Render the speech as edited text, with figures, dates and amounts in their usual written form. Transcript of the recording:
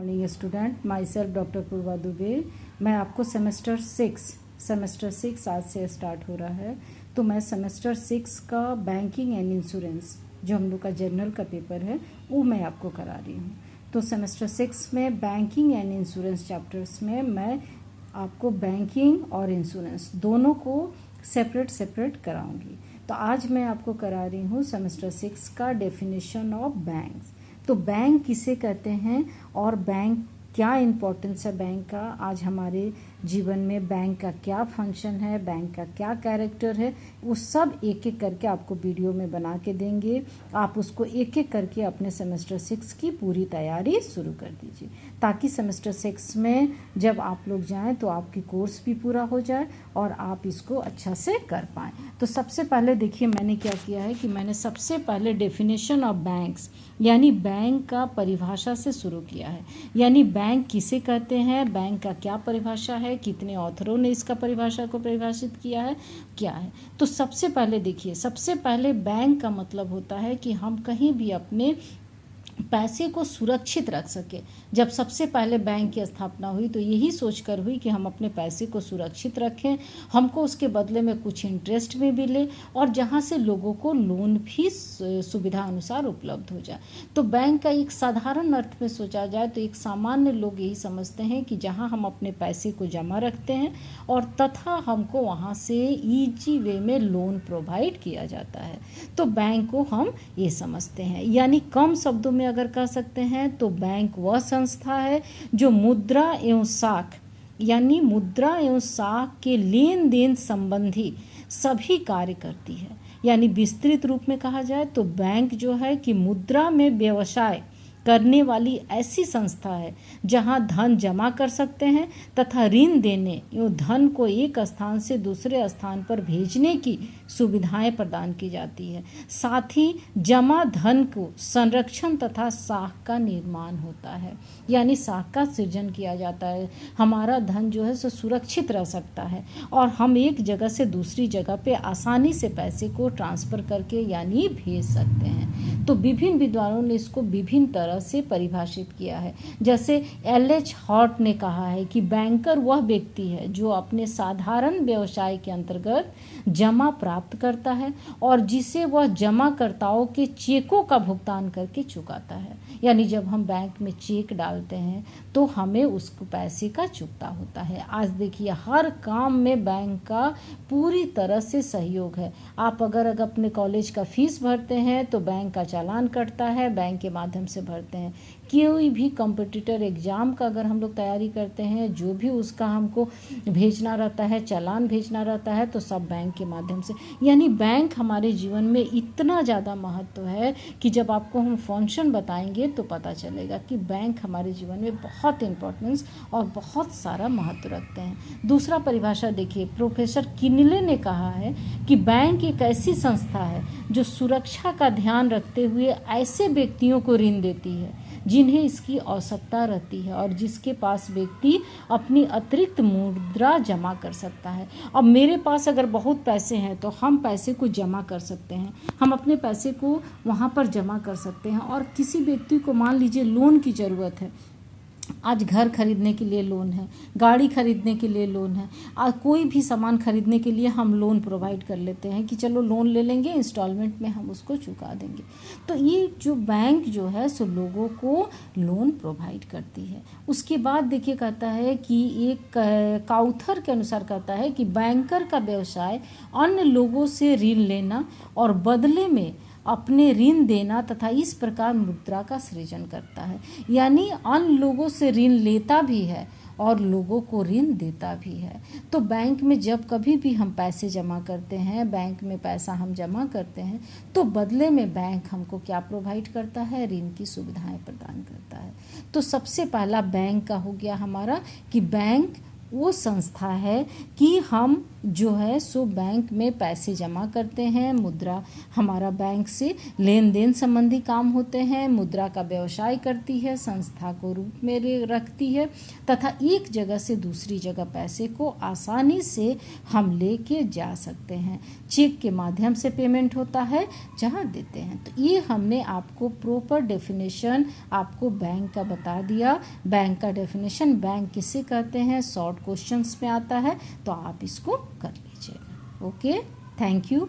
Morning student, myself doctor Purva Dubey. मैं आपको semester six आज से स्टार्ट हो रहा है, तो मैं सेमेस्टर 6 का बैंकिंग एंड इंश्योरेंस जो हम लोग का जर्नल का पेपर है वो मैं आपको करा रही हूँ। तो सेमेस्टर 6 में बैंकिंग एंड इंश्योरेंस चैप्टर्स में मैं आपको बैंकिंग और इंश्योरेंस दोनों को सेपरेट कराऊंगी। तो आज मैं आपको करा रही हूँ सेमेस्टर 6 का डेफिनेशन ऑफ बैंक्स। तो बैंक किसे कहते हैं और बैंक क्या इम्पोर्टेंस है बैंक का, आज हमारे जीवन में बैंक का क्या फंक्शन है, बैंक का क्या कैरेक्टर है, वो सब एक एक करके आपको वीडियो में बना के देंगे। आप उसको एक एक करके अपने सेमेस्टर 6 की पूरी तैयारी शुरू कर दीजिए, ताकि सेमेस्टर 6 में जब आप लोग जाएं तो आपकी कोर्स भी पूरा हो जाए और आप इसको अच्छा से कर पाएँ। तो सबसे पहले देखिए मैंने क्या किया है कि मैंने सबसे पहले डेफिनेशन ऑफ बैंक्स यानी बैंक का परिभाषा से शुरू किया है। यानी बैंक किसे कहते हैं, बैंक का क्या परिभाषा है, कितने ऑथरों ने इसका परिभाषा को परिभाषित किया है, क्या है। तो सबसे पहले देखिए, सबसे पहले बैंक का मतलब होता है कि हम कहीं भी अपने पैसे को सुरक्षित रख सके। जब सबसे पहले बैंक की स्थापना हुई तो यही सोचकर हुई कि हम अपने पैसे को सुरक्षित रखें, हमको उसके बदले में कुछ इंटरेस्ट भी मिले और जहां से लोगों को लोन भी सुविधा अनुसार उपलब्ध हो जाए। तो बैंक का एक साधारण अर्थ में सोचा जाए तो एक सामान्य लोग यही समझते हैं कि जहां हम अपने पैसे को जमा रखते हैं और तथा हमको वहां से ईजी वे में लोन प्रोवाइड किया जाता है, तो बैंक को हम ये समझते हैं। यानी कम शब्दों में अगर कह सकते हैं तो बैंक वह संस्था है जो मुद्रा एवं साख यानी मुद्रा एवं साख के लेन देन संबंधी सभी कार्य करती है। यानी विस्तृत रूप में कहा जाए तो बैंक जो है कि मुद्रा में व्यवसाय करने वाली ऐसी संस्था है जहां धन जमा कर सकते हैं तथा ऋण देने एवं धन को एक स्थान से दूसरे स्थान पर भेजने की सुविधाएं प्रदान की जाती है। साथ ही जमा धन को संरक्षण तथा साख का निर्माण होता है, यानी साख का सृजन किया जाता है। हमारा धन जो है सो सुरक्षित रह सकता है और हम एक जगह से दूसरी जगह पे आसानी से पैसे को ट्रांसफ़र करके यानी भेज सकते हैं। तो विभिन्न विद्वानों ने इसको विभिन्न तरह से परिभाषित किया है। जैसे एल.एच. हॉट ने कहा है कि बैंकर वह व्यक्ति है जो अपने साधारण व्यवसाय के अंतर्गत जमा प्राप्त करता है और जिसे वह जमाकर्ताओं के चेकों का भुगतान करके चुकाता है। यानी जब हम बैंक में चेक डालते हैं तो हमें उसको पैसे का चुकता होता है। आज देखिए हर काम में बैंक का पूरी तरह से सहयोग है। आप अगर अपने कॉलेज का फीस भरते हैं तो बैंक का चालान कटता है, बैंक के माध्यम से भरते हैं। कोई भी कॉम्पिटिटर एग्ज़ाम का अगर हम लोग तैयारी करते हैं, जो भी उसका हमको भेजना रहता है, चालान भेजना रहता है, तो सब बैंक के माध्यम से। यानी बैंक हमारे जीवन में इतना ज़्यादा महत्व है कि जब आपको हम फंक्शन बताएंगे तो पता चलेगा कि बैंक हमारे जीवन में बहुत इम्पोर्टेंस और बहुत सारा महत्व रखते हैं। दूसरा परिभाषा देखिए, प्रोफेसर किनले ने कहा है कि बैंक एक ऐसी संस्था है जो सुरक्षा का ध्यान रखते हुए ऐसे व्यक्तियों को ऋण देती है जिन्हें इसकी आवश्यकता रहती है और जिसके पास व्यक्ति अपनी अतिरिक्त मुद्रा जमा कर सकता है। अब मेरे पास अगर बहुत पैसे हैं तो हम पैसे को जमा कर सकते हैं, हम अपने पैसे को वहाँ पर जमा कर सकते हैं। और किसी व्यक्ति को मान लीजिए लोन की ज़रूरत है, आज घर खरीदने के लिए लोन है, गाड़ी खरीदने के लिए लोन है, आज कोई भी सामान खरीदने के लिए हम लोन प्रोवाइड कर लेते हैं कि चलो लोन ले लेंगे, इंस्टॉलमेंट में हम उसको चुका देंगे। तो ये जो बैंक जो है सो लोगों को लोन प्रोवाइड करती है। उसके बाद देखिए कहता है कि एक काउथर के अनुसार कहता है कि बैंकर का व्यवसाय अन्य लोगों से ऋण लेना और बदले में अपने ऋण देना तथा इस प्रकार मुद्रा का सृजन करता है। यानी अन्य लोगों से ऋण लेता भी है और लोगों को ऋण देता भी है। तो बैंक में जब कभी भी हम पैसे जमा करते हैं, बैंक में पैसा हम जमा करते हैं, तो बदले में बैंक हमको क्या प्रोवाइड करता है, ऋण की सुविधाएं प्रदान करता है। तो सबसे पहला बैंक का हो गया हमारा कि बैंक वो संस्था है कि हम जो है सो बैंक में पैसे जमा करते हैं। मुद्रा हमारा बैंक से लेन देन संबंधी काम होते हैं। मुद्रा का व्यवसाय करती है, संस्था को रूप में रखती है तथा एक जगह से दूसरी जगह पैसे को आसानी से हम लेके जा सकते हैं। चेक के माध्यम से पेमेंट होता है जहाँ देते हैं। तो ये हमने आपको प्रॉपर डेफिनेशन आपको बैंक का बता दिया। बैंक का डेफिनेशन बैंक किसे कहते हैं शॉर्ट क्वेश्चंस में आता है, तो आप इसको कर लीजिएगा। Okay, thank you.